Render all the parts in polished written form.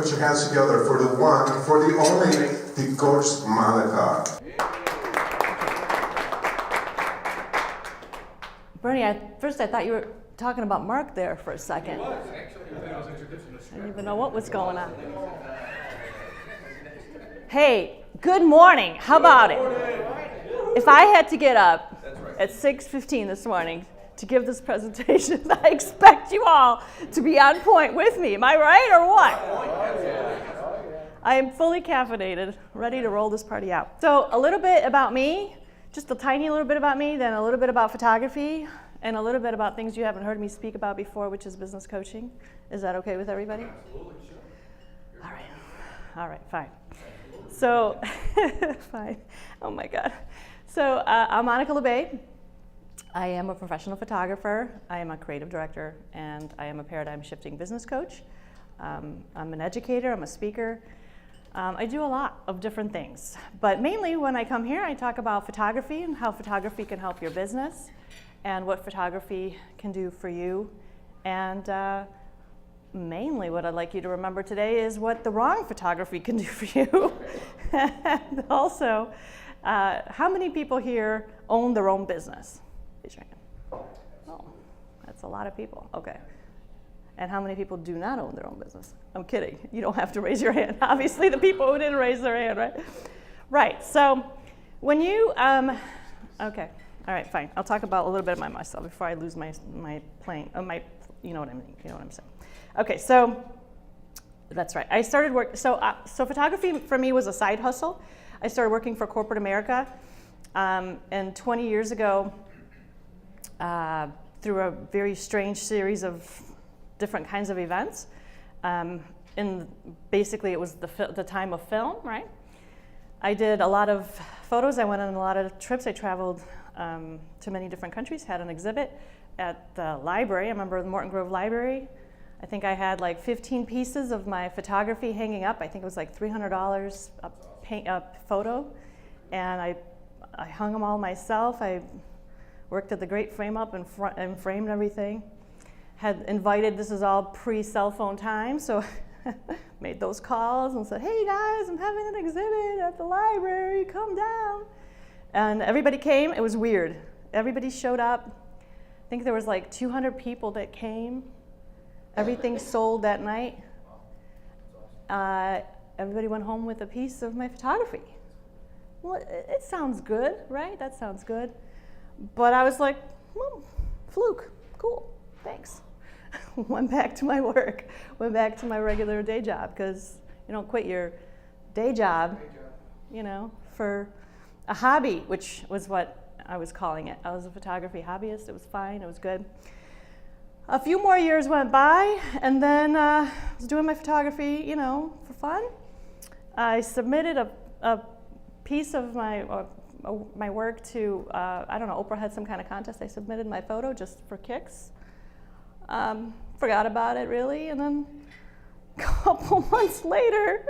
Put your hands together for the one, for the only, the gorgeous Monika. Bernie, at first I thought you were talking about Mark there for a second. I didn't even know what was going on. Hey, good morning. How about it? If I had to get up at 6:15 this morning to give this presentation, I expect you all to be on point with me. Am I right or what? I am fully caffeinated, ready to roll this party out. So a little bit about me, just a tiny little bit about me, then a little bit about photography, and a little bit about things you haven't heard me speak about before, which is business coaching. Is that okay with everybody? Absolutely, sure. All right, fine. So, fine. Oh my God. So I'm Monika LeBay. I am a professional photographer. I am a creative director, and I am a paradigm shifting business coach. I'm an educator. I'm a speaker. I do a lot of different things, but mainly when I come here, I talk about photography and how photography can help your business, and what photography can do for you, and mainly what I'd like you to remember today is what the wrong photography can do for you. And also, how many people here own their own business? Raise your hand. Oh, that's a lot of people. Okay. And how many people do not own their own business? I'm kidding. You don't have to raise your hand. Obviously, the people who didn't raise their hand, right? Right. So when you, okay. All right, fine. I'll talk about a little bit about myself before I lose my plane. You know what I mean. You know what I'm saying. Okay, so that's right. I started work. So photography for me was a side hustle. I started working for corporate America, and 20 years ago, through a very strange series of different kinds of events. Basically, it was the time of film, right? I did a lot of photos. I went on a lot of trips. I traveled to many different countries, had an exhibit at the library. I remember the Morton Grove Library. I think I had like 15 pieces of my photography hanging up. I think it was like $300 a photo. And I hung them all myself. I worked at the great frame up and framed everything. Had invited, this is all pre-cell phone time, so made those calls and said, hey guys, I'm having an exhibit at the library, come down. And everybody came. It was weird. Everybody showed up. I think there was like 200 people that came. Everything sold that night. Everybody went home with a piece of my photography. Well, it sounds good, right? That sounds good. But I was like, well, fluke, cool, thanks. Went back to my work, went back to my regular day job, because you don't quit your day job, you know, for a hobby, which was what I was calling it. I was a photography hobbyist. It was fine. It was good. A few more years went by, and then I was doing my photography, you know, for fun. I submitted a piece of my work to, I don't know, Oprah had some kind of contest. I submitted my photo just for kicks. Forgot about it, really, and then a couple months later,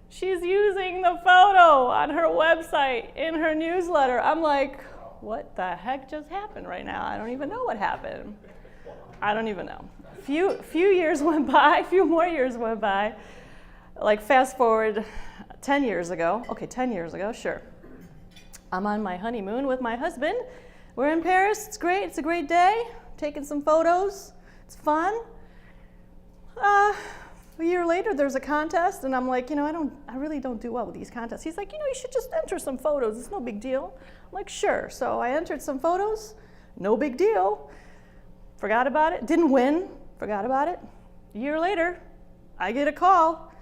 she's using the photo on her website, in her newsletter. I'm like, what the heck just happened right now? I don't even know what happened. I don't even know. Few years went by, a few more years went by. Like fast forward 10 years ago. Okay, 10 years ago, sure. I'm on my honeymoon with my husband. We're in Paris. It's great. It's a great day. Taking some photos. It's fun. A year later, there's a contest, and I'm like, you know, I really don't do well with these contests. He's like, you know, you should just enter some photos. It's no big deal. I'm like, sure. So I entered some photos. No big deal. Forgot about it. Didn't win. Forgot about it. A year later, I get a call.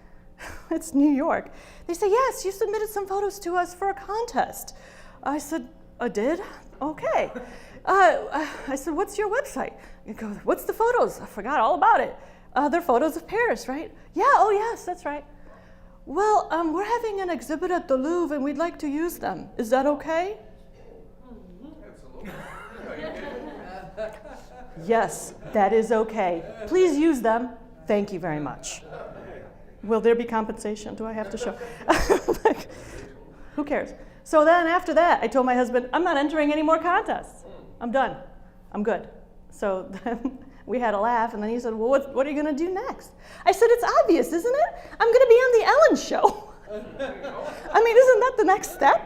It's New York. They say, yes, you submitted some photos to us for a contest. I said, I did? Okay. I said, what's your website? He goes, what's the photos? I forgot all about it. They're photos of Paris, right? Yeah, oh yes, that's right. Well, we're having an exhibit at the Louvre and we'd like to use them. Is that okay? Absolutely. Yes, that is okay. Please use them. Thank you very much. Will there be compensation? Do I have to show? Like, who cares? So then after that, I told my husband, I'm not entering any more contests. I'm done. I'm good. So then we had a laugh, and then he said, well, what are you going to do next? I said, it's obvious, isn't it? I'm going next step?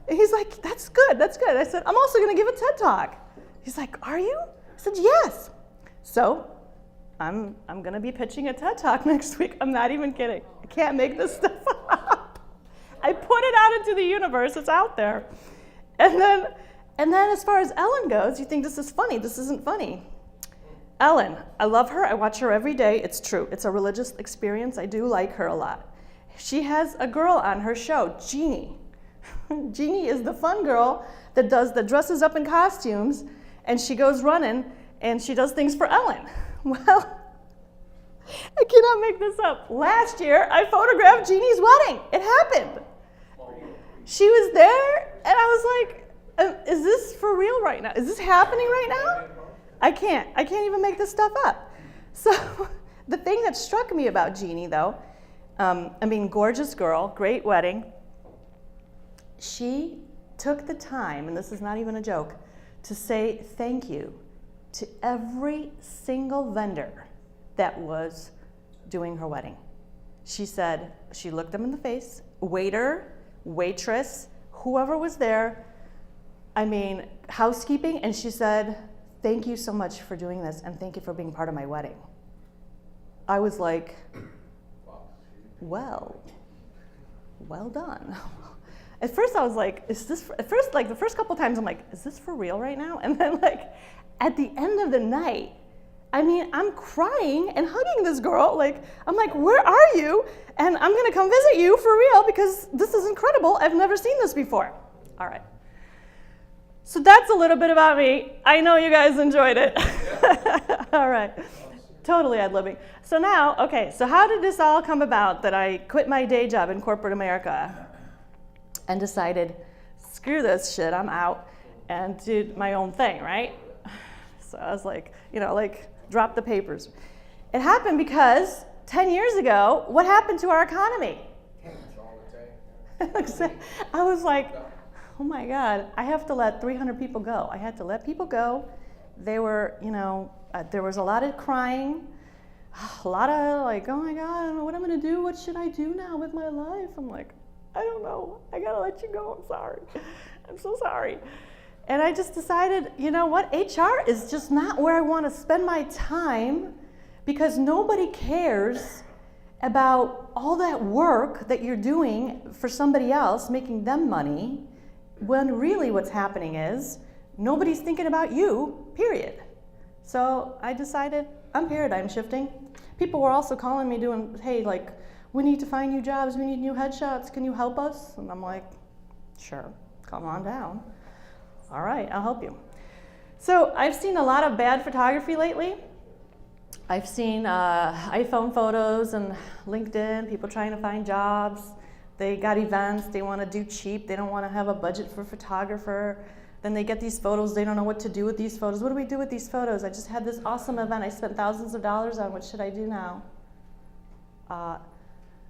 And he's like, that's good, that's good. I said, I'm also going to give a TED Talk. He's like, are you? I said, yes. So I'm going to be pitching a TED Talk next week. I'm not even kidding. I can't make this stuff up. I put it out into the universe. It's out there. And then as far as Ellen goes, you think this is funny. This isn't funny. Ellen, I love her. I watch her every day. It's true. It's a religious experience. I do like her a lot. She has a girl on her show, Jeannie. Jeannie is the fun girl that dresses up in costumes, and she goes running, and she does things for Ellen. Well, I cannot make this up. Last year, I photographed Jeannie's wedding. It happened. She was there, and I was like, is this for real right now? Is this happening right now? I can't even make this stuff up. So the thing that struck me about Jeannie, though, gorgeous girl, great wedding. She took the time, and this is not even a joke, to say thank you to every single vendor that was doing her wedding. She said, she looked them in the face, waiter, waitress, whoever was there, housekeeping, and she said, thank you so much for doing this, and thank you for being part of my wedding. I was like, well done. At first I was like, the first couple times I'm like, is this for real right now? And then at the end of the night, I'm crying and hugging this girl. I'm like, where are you? And I'm gonna come visit you for real because this is incredible. I've never seen this before. All right. So that's a little bit about me. I know you guys enjoyed it. All right. Totally ad-libbing. So now, okay, so how did this all come about that I quit my day job in corporate America and decided, screw this shit, I'm out, and did my own thing, right? So I was like, drop the papers. It happened because 10 years ago, what happened to our economy? I was like, oh my God, I have to let 300 people go. I had to let people go. They were, there was a lot of crying, a lot of oh my God, I don't know what I'm gonna do. What should I do now with my life? I'm like, I don't know. I gotta let you go. I'm sorry. I'm so sorry. And I just decided, you know what? HR is just not where I want to spend my time because nobody cares about all that work that you're doing for somebody else, making them money, when really what's happening is nobody's thinking about you, period. So I decided I'm paradigm shifting. People were also calling me doing, hey, we need to find new jobs, we need new headshots, can you help us? And I'm like, sure, come on down. All right, I'll help you. So I've seen a lot of bad photography lately. I've seen iPhone photos and LinkedIn, people trying to find jobs. They got events, they want to do cheap, they don't want to have a budget for a photographer. Then they get these photos, they don't know what to do with these photos. What do we do with these photos? I just had this awesome event I spent thousands of dollars on, what should I do now?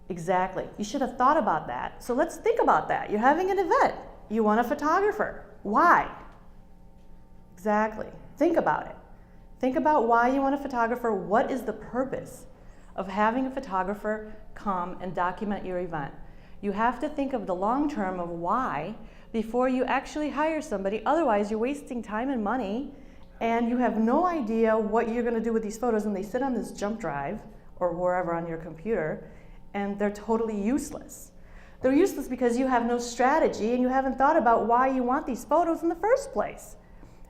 Exactly, you should have thought about that. So let's think about that. You're having an event, you want a photographer. Why? Exactly, think about it. Think about why you want a photographer. What is the purpose of having a photographer come and document your event? You have to think of the long term of why before you actually hire somebody. Otherwise, you're wasting time and money, and you have no idea what you're going to do with these photos, and they sit on this jump drive or wherever on your computer, and they're totally useless. They're useless because you have no strategy and you haven't thought about why you want these photos in the first place,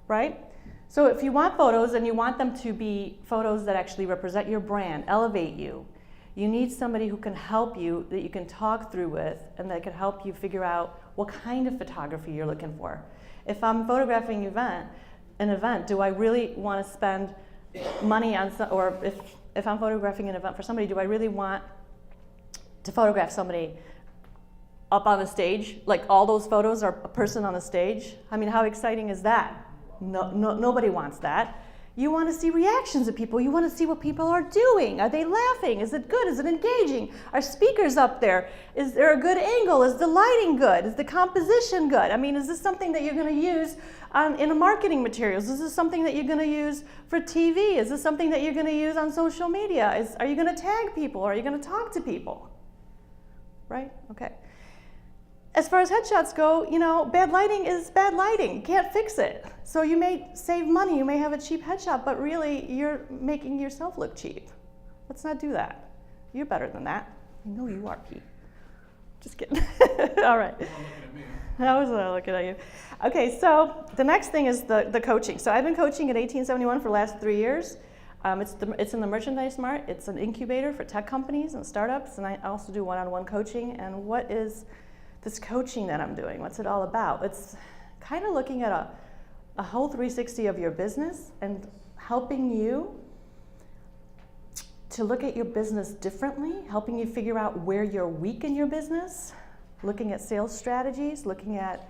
right? So if you want photos and you want them to be photos that actually represent your brand, elevate you, you need somebody who can help you, that you can talk through with, and that can help you figure out what kind of photography you're looking for. If I'm photographing an event, do I really want to spend money on, or if I'm photographing an event for somebody, do I really want to photograph somebody up on the stage? Like all those photos are a person on the stage? I mean, how exciting is that? Nobody wants that. You want to see reactions of people. You want to see what people are doing. Are they laughing? Is it good? Is it engaging? Are speakers up there? Is there a good angle? Is the lighting good? Is the composition good? I mean, is this something that you're going to use in a marketing materials? Is this something that you're going to use for TV? Is this something that you're going to use on social media? Are you going to tag people? Are you going to talk to people? Right? Okay. as far as headshots go, bad lighting is bad lighting. You can't fix it. So you may save money, you may have a cheap headshot, but really you're making yourself look cheap. Let's not do that. You're better than that. I know you are, Pete. Just kidding. All right. I was looking at you. Okay, so the next thing is the coaching. So I've been coaching at 1871 for the last 3 years. It's in the Merchandise Mart. It's an incubator for tech companies and startups, and I also do one-on-one coaching. And what is this coaching that I'm doing? What's it all about? It's kind of looking at a whole 360 of your business and helping you to look at your business differently, helping you figure out where you're weak in your business, looking at sales strategies, looking at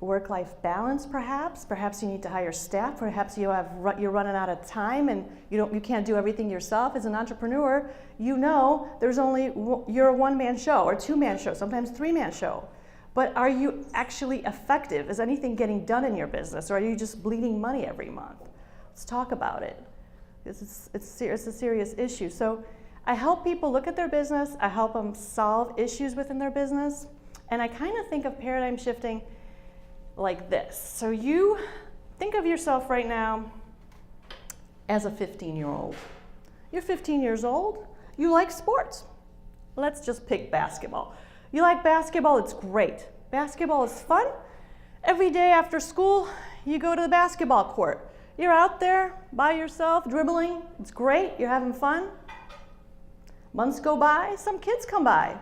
work-life balance perhaps. Perhaps you need to hire staff. Perhaps you're running out of time and you can't do everything yourself. As an entrepreneur, you're a one-man show or two-man show, sometimes three-man show. But are you actually effective? Is anything getting done in your business, or are you just bleeding money every month? Let's talk about it. It's a serious issue. So I help people look at their business. I help them solve issues within their business. And I kind of think of paradigm shifting like this. So you think of yourself right now as a 15-year-old. You're 15 years old. You like sports. Let's just pick basketball. You like basketball, it's great. Basketball is fun. Every day after school, you go to the basketball court. You're out there by yourself, dribbling. It's great. You're having fun. Months go by. Some kids come by.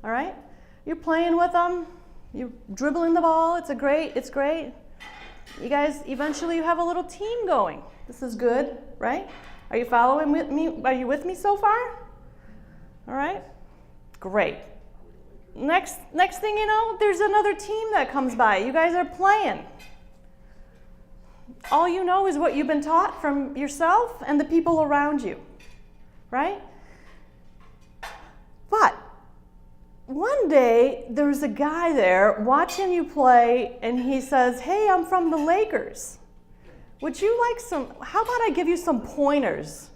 All right? You're playing with them. You're dribbling the ball. It's great. You guys, eventually you have a little team going. This is good, right? Are you following with me? Are you with me so far? All right? Great. Next thing you know, there's another team that comes by. You guys are playing. All you know is what you've been taught from yourself and the people around you, right? But one day, there's a guy there watching you play, and he says, "Hey, I'm from the Lakers. Would you like how about I give you some pointers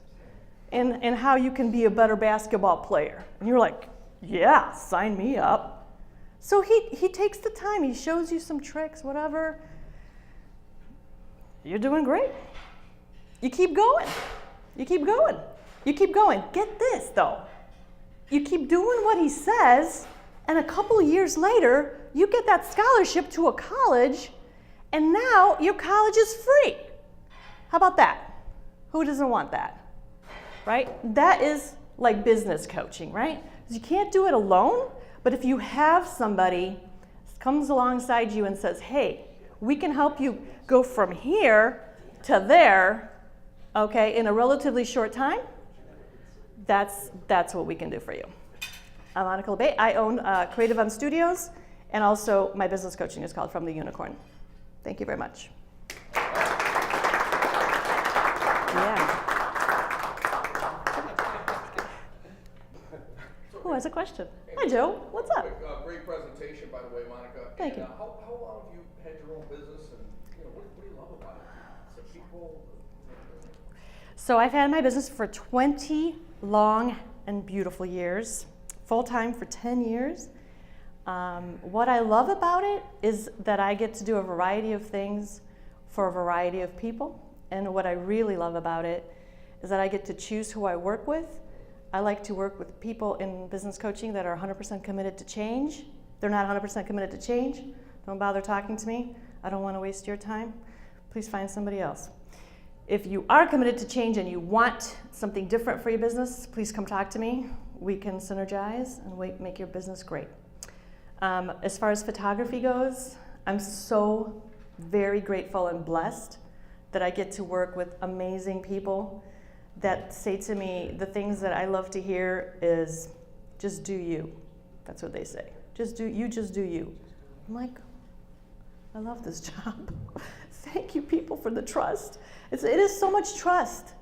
in how you can be a better basketball player?" And you're like, "Yeah, sign me up." So he takes the time, he shows you some tricks, whatever. You're doing great. You keep going. You keep going. You keep going. Get this, though. You keep doing what he says, and a couple of years later, you get that scholarship to a college, and now your college is free. How about that? Who doesn't want that? Right? That is like business coaching, right? You can't do it alone, but if you have somebody comes alongside you and says, "Hey, we can help you go from here to there," okay, in a relatively short time, that's what we can do for you. I'm Monika LeBay. I own Creative M Studios, and also my business coaching is called From the Unicorn. Thank you very much. Yeah. Who has a question? Hi, Joe. What's up? Great presentation, by the way, Monika. Thank you. How long have you had your own business, and what do you love about it? So people. So I've had my business for 20 long and beautiful years, full-time for 10 years. What I love about it is that I get to do a variety of things for a variety of people. And what I really love about it is that I get to choose who I work with. I like to work with people in business coaching that are 100% committed to change. They're not 100% committed to change. Don't bother talking to me. I don't want to waste your time. Please find somebody else. If you are committed to change and you want something different for your business, please come talk to me. We can synergize and make your business great. As far as photography goes, I'm so very grateful and blessed that I get to work with amazing people that say to me, the things that I love to hear is, "Just do you." That's what they say. Just do you. I'm like, I love this job. Thank you, people, for the trust. It is so much trust.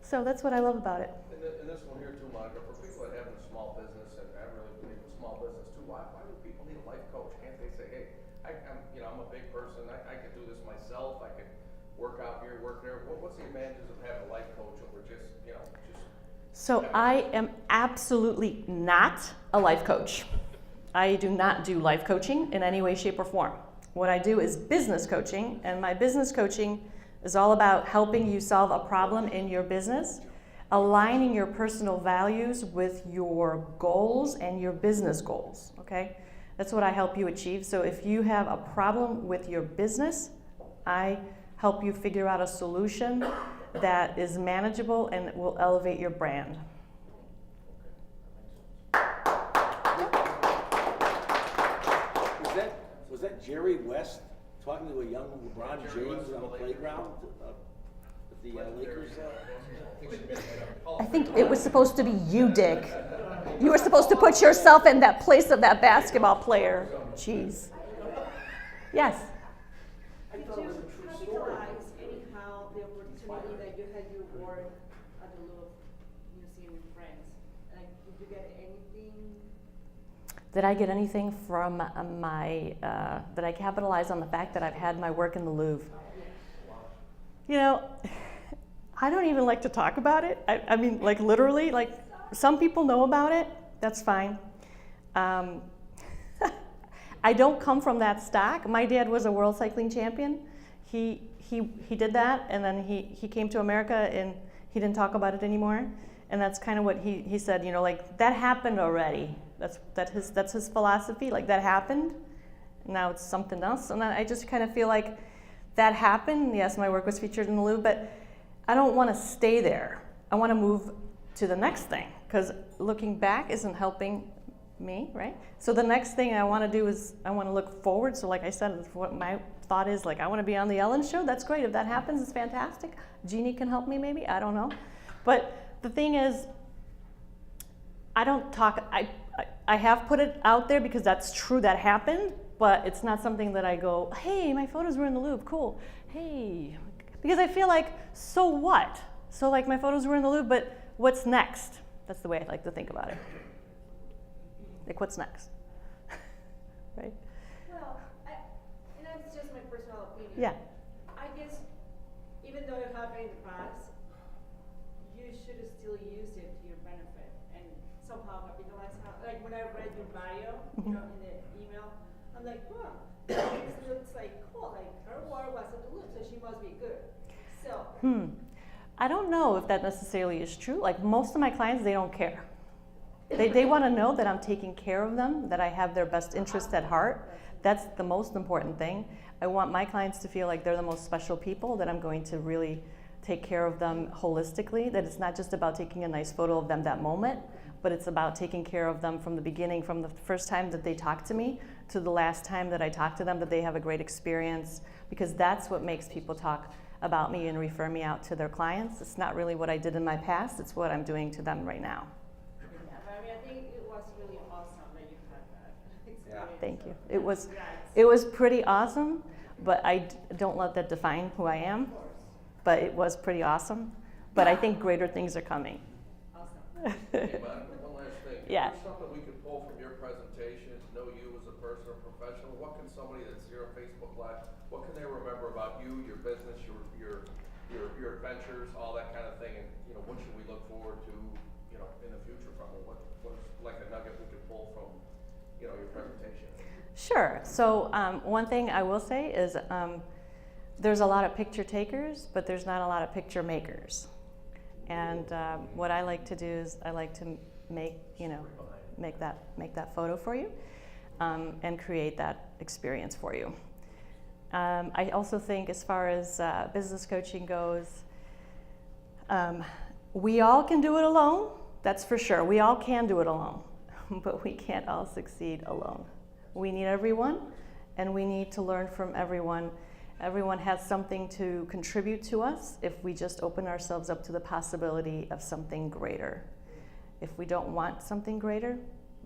So that's what I love about it. And this one here too, Monika, for people that have a small business, and I really believe in small business too, why do people need a life coach? Can't they say, "Hey, I'm a big person, I can do this myself, I can work out here, work there"? What's the advantages of having a life coach over just. So I am absolutely not a life coach. I do not do life coaching in any way, shape, or form. What I do is business coaching, and my business coaching is all about helping you solve a problem in your business, aligning your personal values with your goals and your business goals, okay? That's what I help you achieve. So if you have a problem with your business, I help you figure out a solution that is manageable and will elevate your brand. Was that Jerry West talking to a young LeBron James on the playground at the Lakers? I think it was supposed to be you, Dick. You were supposed to put yourself in that place of that basketball player. Jeez. Yes. Did you capitalize anyhow the opportunity that you had your work at the Louvre Museum in France? Like, did you get anything? Did I get anything from did I capitalize on the fact that I've had my work in the Louvre? You know, I don't even like to talk about it. I mean, like literally, like some people know about it, that's fine. I don't come from that stock. My dad was a world cycling champion. He did that, and then he came to America and he didn't talk about it anymore. And that's kind of what he said, you know, like that happened already. That's his philosophy, like that happened. Now it's something else. And I just kind of feel like that happened. Yes, my work was featured in the Louvre, but I don't want to stay there. I want to move to the next thing, because looking back isn't helping me, right? So the next thing I want to do is I want to look forward. So like I said, what my thought is, like I want to be on the Ellen Show. That's great. If that happens, it's fantastic. Jeannie can help me maybe. I don't know. But the thing is, I don't talk. I have put it out there because that's true, that happened, but it's not something that I go, hey, my photos were in the Louvre, cool. Hey, because I feel like, so what? So like my photos were in the Louvre, but what's next? That's the way I like to think about it. Like what's next? Right? Well, and that's just my personal opinion. Yeah. I guess even though it happened in the past, you should still use it to your benefit and somehow capitalize on. Like when I read your bio, you know, in the email, I'm like, huh, this looks like cool. Like her work was at the Louvre, so she must be good. So. I don't know if that necessarily is true. Like most of my clients, they don't care. They want to know that I'm taking care of them, that I have their best interest at heart. That's the most important thing. I want my clients to feel like they're the most special people, that I'm going to really take care of them holistically, that it's not just about taking a nice photo of them that moment, but it's about taking care of them from the beginning, from the first time that they talk to me to the last time that I talk to them, that they have a great experience, because that's what makes people talk about me and refer me out to their clients. It's not really what I did in my past, it's what I'm doing to them right now. Yeah, but I mean, I think it was really awesome that you had that experience. Thank you. It was pretty awesome, but I don't let that define who I am. But it was pretty awesome. But I think greater things are coming. Awesome. Hey, Monica, one last thing. Yeah. Is there something we could pull from your presentation to know you as a person or professional? What can somebody that's here on Facebook Live, what can they remember about you, your business, your adventures, all that kind of thing, and you know, what should we look forward to, you know, in the future from it? What's like a nugget we could pull from, you know, your presentation? Sure. So one thing I will say is there's a lot of picture takers, but there's not a lot of picture makers. And what I like to do is I like to make that photo for you and create that experience for you. I also think, as far as business coaching goes, we all can do it alone. That's for sure. We all can do it alone, but we can't all succeed alone. We need everyone, and we need to learn from everyone. Everyone has something to contribute to us if we just open ourselves up to the possibility of something greater. If we don't want something greater,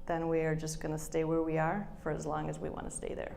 then we are just going to stay where we are for as long as we want to stay there.